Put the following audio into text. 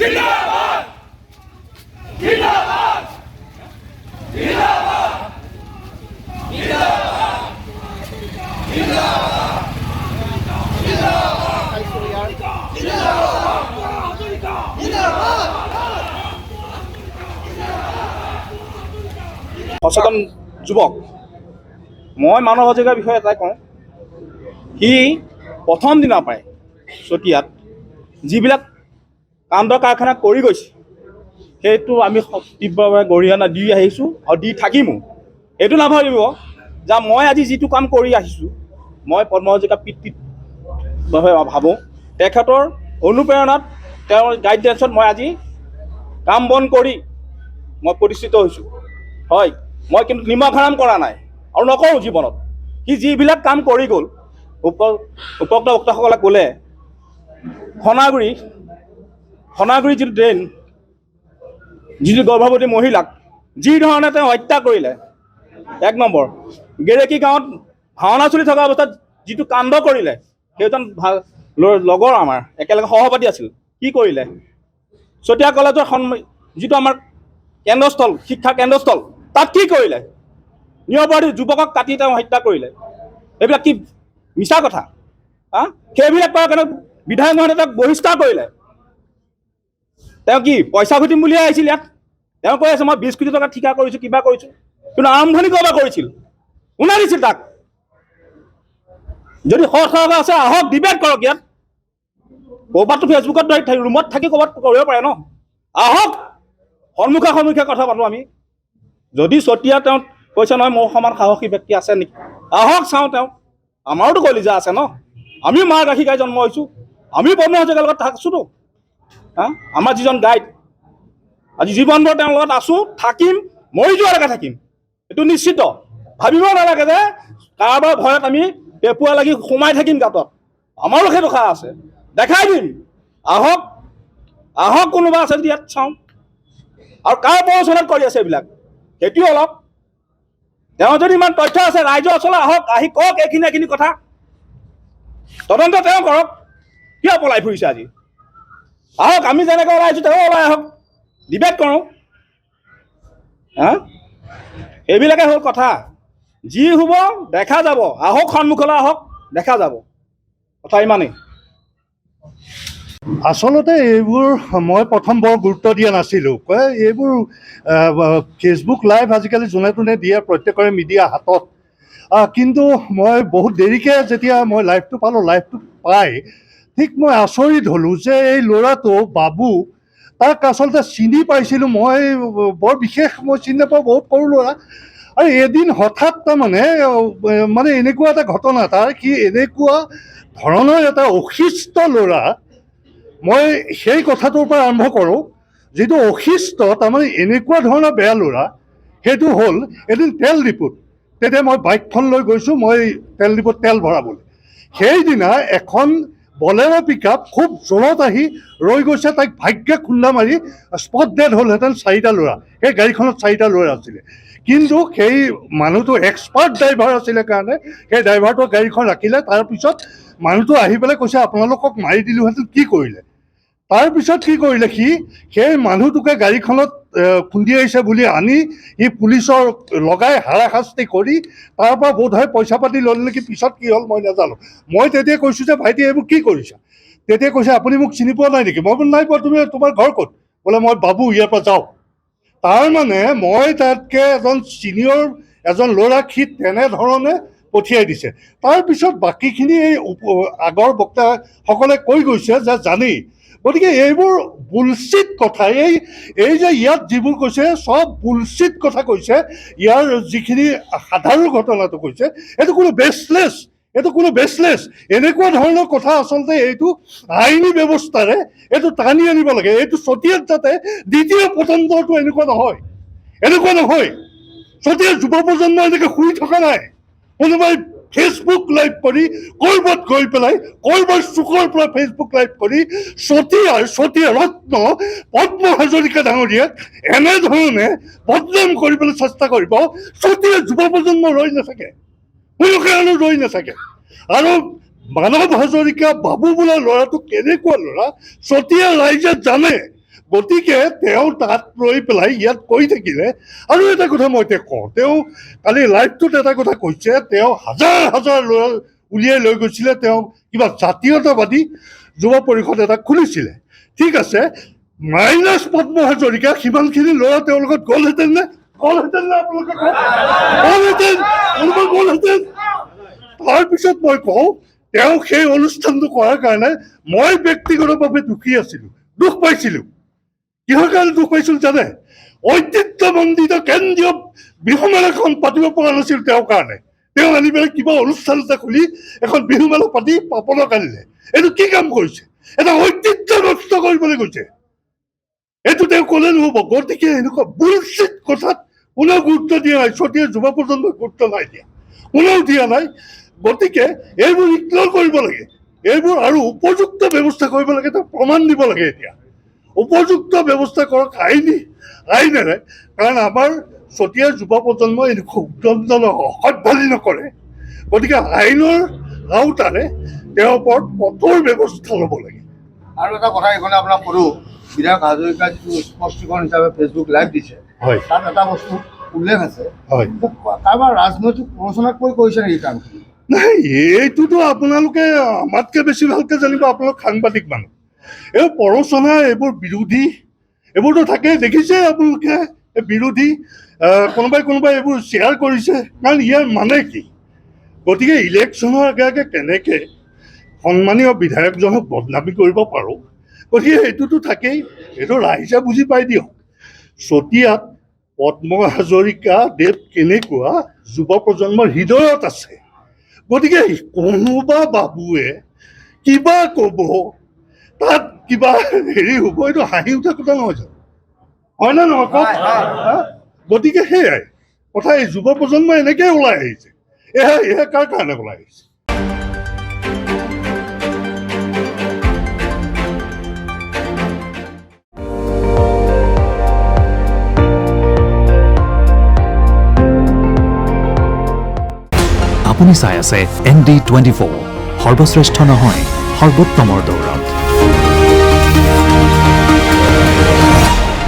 জিন্দাবাদ জিন্দাবাদ জিন্দাবাদ জিন্দাবাদ জিন্দাবাদ সচেতন যুৱক মই মানৱ অধিকাৰ বিষয়ে এটাই কওঁ সি প্ৰথম দিনৰ পৰাই চতিয়াত যিবিলাক কাণ্ড কাৰখানা কৰি গৈছে সেইটো আমি তীব্ৰভাৱে গৰিহণা দি আহিছোঁ আৰু দি থাকিমো। এইটো নাভাবিব যে মই আজি যিটো কাম কৰি আহিছোঁ মই পদ্ম হাজৰিকাৰ পিতৃভাৱে ভাবোঁ তেখেতৰ অনুপ্ৰেৰণাত তেওঁৰ গাইডেন্সত মই আজি কাম বন কৰি মই প্ৰতিষ্ঠিত হৈছোঁ। হয়, মই কিন্তু নিমখ হাৰাম কৰা নাই আৰু নকৰোঁ জীৱনত। সি যিবিলাক কাম কৰি গ'ল উপক্ত বক্তাসকলে ক'লে সনাগুৰি যিটো ড্ৰেইন যিটো গৰ্ভৱতী মহিলাক যি ধৰণে তেওঁ হত্যা কৰিলে, এক নম্বৰ গেৰেকী গাঁৱত ভাওনা চলি থকা অৱস্থাত যিটো কাণ্ড কৰিলে, সেইজন ভাল লগৰ আমাৰ একেলগে সহপাঠী আছিল, কি কৰিলে চতিয়া কলেজৰ যিটো আমাৰ কেন্দ্ৰস্থল শিক্ষা কেন্দ্ৰস্থল তাত কি কৰিলে, নিৰপৰাধী যুৱকক কাটি তেওঁ হত্যা কৰিলে। এইবিলাক কি মিছা কথা? সেইবিলাক কৰাৰ কাৰণে বিধায়ক মহোদয়ে তেওঁক বহিষ্কাৰ কৰিলে। তেওঁ কি পইচা ঘটিম বুলিয়ে আহিছিল ইয়াত? তেওঁ কৈ আছে মই 20 কোটি টকা ঠিকা কৰিছোঁ কিবা কৰিছোঁ, কিন্তু আৰম্ভণি ক'ৰ পৰা কৰিছিল? কোনে দিছিল তাক? যদি সৎ আছে আহক ডিবেট কৰক ইয়াত। ক'ৰবাততো ফেচবুকত ৰুমত থাকি ক'ৰবাত কৰিব পাৰে ন? আহক সন্মুখে কথা পাতোঁ আমি। যদি চতিয়া তেওঁ কৈছে নহয় মোৰ সমান সাহসী ব্যক্তি আছে নেকি, আহক চাওঁ তেওঁ। আমাৰোতো কলিজা আছে ন, আমিও মাৰ গাখীৰ খাই জন্ম হৈছোঁ, আমিও পদ্ম হাজৰিকাৰ লগত থাকছোঁতো। আমাৰ যিজন গাইড আজি জীৱনভৰ তেওঁৰ লগত আছোঁ, থাকিম, মৰি যোৱালৈকে থাকিম, এইটো নিশ্চিত। ভাবিব নালাগে যে কাৰোবাৰ ভয়ত আমি পেপুৱা লাগি সোমাই থাকিম গাঁতত। আমাৰো সেইটো সাহ আছে, দেখাই দিম। আহক কোনোবা আছে যদি ইয়াত চাওঁ। আৰু কাৰ প্ৰৰোচনাত কৰি আছে এইবিলাক সেইটোও অলপ, তেওঁ যদি ইমান তথ্য আছে ৰাইজৰ ওচৰলৈ আহক, আহি কওক এইখিনি কথা, তদন্ত তেওঁ কৰক। কিয় পলাই ফুৰিছে আজি? আহক, আমি যেনেকৈ ওলাই আহিছোঁ তেওঁ ওলাই আহক, ডিবেট কৰোঁ। এইবিলাকে হ'ল কথা। যি হ'ব দেখা যাব, আহক সন্মুখলৈ আহক, দেখা যাব। কথা ইমানেই। আচলতে এইবোৰ মই প্ৰথম বৰ গুৰুত্ব দিয়া নাছিলোঁ। এইবোৰ ফেচবুক লাইভ আজিকালি যোনে তোনে দিয়ে, প্ৰত্যেকৰে মিডিয়া হাতত। কিন্তু মই বহুত দেৰিকৈ যেতিয়া মই লাইভটো পালোঁ, লাইভটো পাই ঠিক মই আচৰিত হ'লোঁ যে এই ল'ৰাটো বাবু, তাক আচলতে চিনি পাইছিলোঁ মই, বৰ বিশেষ মই চিনি নাপাওঁ, বহুত সৰু ল'ৰা। আৰু এদিন হঠাৎ মানে এনেকুৱা এটা ঘটনা, তাৰ কি এনেকুৱা ধৰণৰ এটা অশিষ্ট ল'ৰা। মই সেই কথাটোৰ পৰা আৰম্ভ কৰোঁ, যিটো অশিষ্ট তাৰমানে এনেকুৱা ধৰণৰ বেয়া ল'ৰা। সেইটো হ'ল এদিন তেল ডিপুত, তেতিয়া মই বাইকখন লৈ গৈছোঁ মই তেল ডিপুত তেল ভৰাবলৈ। সেইদিনা এখন বলেৰ' পিক আপ খুব জোৰত আহি ৰৈ গৈছে, তাইক ভাগ্যে খুন্দা মাৰি স্পট ডেড হ'লহেঁতেন 4টা ল'ৰা। সেই গাড়ীখনত 4টা ল'ৰা আছিলে, কিন্তু সেই মানুহটো এক্সপাৰ্ট ড্ৰাইভাৰ আছিলে কাৰণে সেই ড্ৰাইভাৰটোৰ গাড়ীখন ৰাখিলে। তাৰপিছত মানুহটো আহি পেলাই কৈছে আপোনালোকক মাৰি দিলোহেঁতেন, কি কৰিলে? তাৰপিছত কি কৰিলে, সি সেই মানুহটোকে গাড়ীখনত খুন্দিয়াইছে বুলি আনি সি পুলিচৰ লগাই হাৰাশাস্তি কৰি তাৰ পৰা বোধহয় পইচা পাতি ল'লে নেকি, পিছত কি হ'ল মই নাজানো। মই তেতিয়া কৈছোঁ যে ভাইটি এইবোৰ কি কৰিছা? তেতিয়া কৈছে আপুনি মোক চিনি পোৱা নাই নেকি? মই বোলো নাই পোৱা, তোমাৰ ঘৰ ক'ত? বোলে মই বাবু, ইয়াৰ পৰা যাওঁ। তাৰমানে মই তাতকৈ চিনিয়ৰ এজন ল'ৰাক সি তেনেধৰণে পঠিয়াই দিছে। তাৰপিছত বাকীখিনি এই আগৰ বক্তাসকলে কৈ গৈছে যে জানি। গতিকে এইবোৰ বুলশ্বিট কথা, এই যে ইয়াত যিবোৰ কৈছে চব বুলশ্বিট কথা কৈছে। ইয়াৰ যিখিনি সাধাৰণ ঘটনাটো কৈছে এইটো কোনো বেছলেছ, এনেকুৱা ধৰণৰ কথা আচলতে এইটো আইনী ব্যৱস্থাৰে এইটো টানি আনিব লাগে। এইটো চতিয়াত যাতে দ্বিতীয় পতন্তৰটো এনেকুৱা নহয়। চতিয়াৰ যুৱ প্ৰজন্ম এনেকৈ শুই থকা নাই। কোনোবাই ফেচবুক লাইভ কৰি ক'ৰবাত গৈ পেলাই ক'ৰবাৰ চুকৰ পৰা ফেচবুক লাইভ কৰি চতিয়াৰ ৰত্ন পদ্ম হাজৰিকা ডাঙৰীয়াক এনেধৰণে বদনাম কৰিবলৈ চেষ্টা কৰিব। চতিয়াৰ যুৱ প্ৰজন্ম ৰৈ নাথাকে, কোনো কাৰণত ৰৈ নাথাকে। আৰু মানৱ হাজৰিকা বাবু বোলা ল'ৰাটো কেনেকুৱা ল'ৰা চতিয়াৰ ৰাইজে জানে। গতিকে তেওঁ তাত ৰৈ পেলাই ইয়াত কৈ থাকিলে। আৰু এটা কথা মই এতিয়া কওঁ, তেওঁ কালি লাইভটোত এটা কথা কৈছে, তেওঁ হাজাৰ হাজাৰ ল'ৰা উলিয়াই লৈ গৈছিলে, তেওঁ কিবা জাতীয়তাবাদী যুৱ পৰিষদ এটা খুলিছিলে। ঠিক আছে, মাইনাছ পদ্ম হাজৰিকা সিমানখিনি ল'ৰা তেওঁৰ লগত গ'লহেঁতেন নে? আপোনালোকে গ'লহেঁতেন? তাৰপিছত মই কওঁ, তেওঁ সেই অনুষ্ঠানটো কৰাৰ কাৰণে মই ব্যক্তিগতভাৱে দুখী আছিলোঁ, দুখ পাইছিলোঁ। কিহৰ কাৰণে দুখ পাইছিলোঁ জানে? ঐতিহ্যমণ্ডিত কেন্দ্ৰীয় বিহুমেলাখন পাতিব পৰা নাছিল তেওঁৰ কাৰণে। তেওঁ আনি পেলাই কিবা অনুষ্ঠান এটা খুলি এখন বিহুমেলা পাতি পাপনক আনিলে। এইটো কি কাম কৰিছে? এটা ঐতিহ্য নষ্ট কৰিবলৈ গৈছে। এইটো তেওঁ ক'লে নহ'ব। গতিকে এনেকুৱা বুলশ্বিট কথাত কোনেও গুৰুত্ব দিয়া নাই, চতিয়াৰ যুৱ প্ৰজন্মই গুৰুত্ব নাই দিয়া, কোনেও দিয়া নাই। গতিকে এইবোৰ ইগনৰ কৰিব লাগে, এইবোৰ আৰু উপযুক্ত ব্যৱস্থা কৰিব লাগে, তেওঁ প্ৰমাণ দিব লাগে। এতিয়া উপযুক্ত ব্যৱস্থা কৰক আইনেৰে, কাৰণ আমাৰ চতিয়াৰ যুৱ প্ৰজন্মই এনেকুৱা উদ্দণ্ড অসভ্যালি নকৰে। গতিকে আইনৰ আওতাৰে তেওঁৰ ওপৰত কঠোৰ ব্যৱস্থা ল'ব লাগে। আৰু এটা কথা এইখনে আপোনাক সোধোঁ, বিধায়ক হাজৰিকা যিটো স্পষ্টীকৰণ হিচাপে ফেচবুক লাইভ দিছে, হয়, তাত এটা বস্তু উল্লেখ আছে, হয়, কাৰোবাৰ ৰাজনৈতিক প্ৰৰোচনাক কৈ কৰিছে নেকি কামখিনি? নাই, এইটোতো আপোনালোকে আমাতকৈ বেছি ভালকৈ জানিব, আপোনালোক সাংবাদিক মানুহ। এই প্ৰৰোচনা, এইবোৰ বিৰোধী, এইবোৰতো থাকেই, দেখিছে আপোনালোকে। এই বিৰোধী কোনোবাই এইবোৰ শ্বেয়াৰ কৰিছে, কাৰণ ইয়াৰ মানে কি? গতিকে ইলেকশ্যনৰ আগে আগে কেনেকৈ সন্মানীয় বিধায়কজনক বদনামী কৰিব পাৰোঁ, গতিকে সেইটোতো থাকেই। এইটো ৰাইজে বুজি পাই দিয়ক। চতিয়াত পদ্ম হাজৰিকা দেৱ কেনেকুৱা যুৱ প্ৰজন্মৰ হৃদয়ত আছে। গতিকে কোনোবা বাবুৱে কিবা ক'ব, তাত কিবা হেৰি হ'ব, এইটো হাঁহি উঠা কথা নহয় জানো? হয় নে নহয় কওক? গতিকে সেয়াই কথা, এই যুৱ প্ৰজন্ম এনেকৈ ওলাই আহিছে। এয়া কাৰ কাৰণে ওলাই আহিছে? আপুনি চাই আছে ND24, সৰ্বশ্ৰেষ্ঠ নহয় সৰ্বোত্তমৰ দৌৰত।